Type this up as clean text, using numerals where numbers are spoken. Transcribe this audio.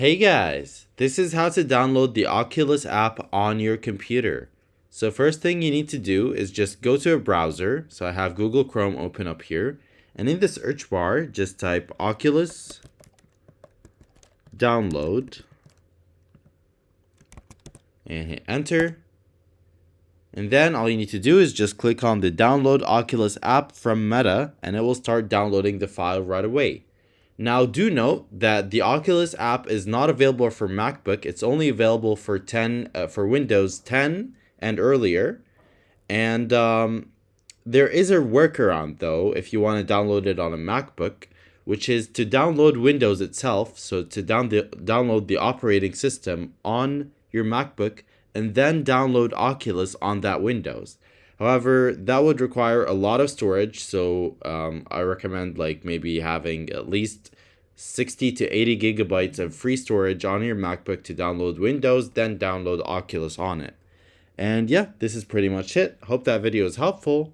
Hey guys, this is how to download the Oculus app on your computer. So first thing you need to do is just go to a browser. So I have Google Chrome open up here. And in the search bar, just type Oculus download and hit enter. And then all you need to do is just click on the download Oculus app from Meta and it will start downloading the file right away. Now do note that the Oculus app is not available for MacBook. It's only available for Windows 10 and earlier. And there is a workaround though if you want to download it on a MacBook, which is to download Windows itself. So to download the operating system on your MacBook and then download Oculus on that Windows. However, that would require a lot of storage, so I recommend like maybe having at least 60 to 80 gigabytes of free storage on your MacBook to download Windows, then download Oculus on it. And yeah, this is pretty much it. Hope that video is helpful.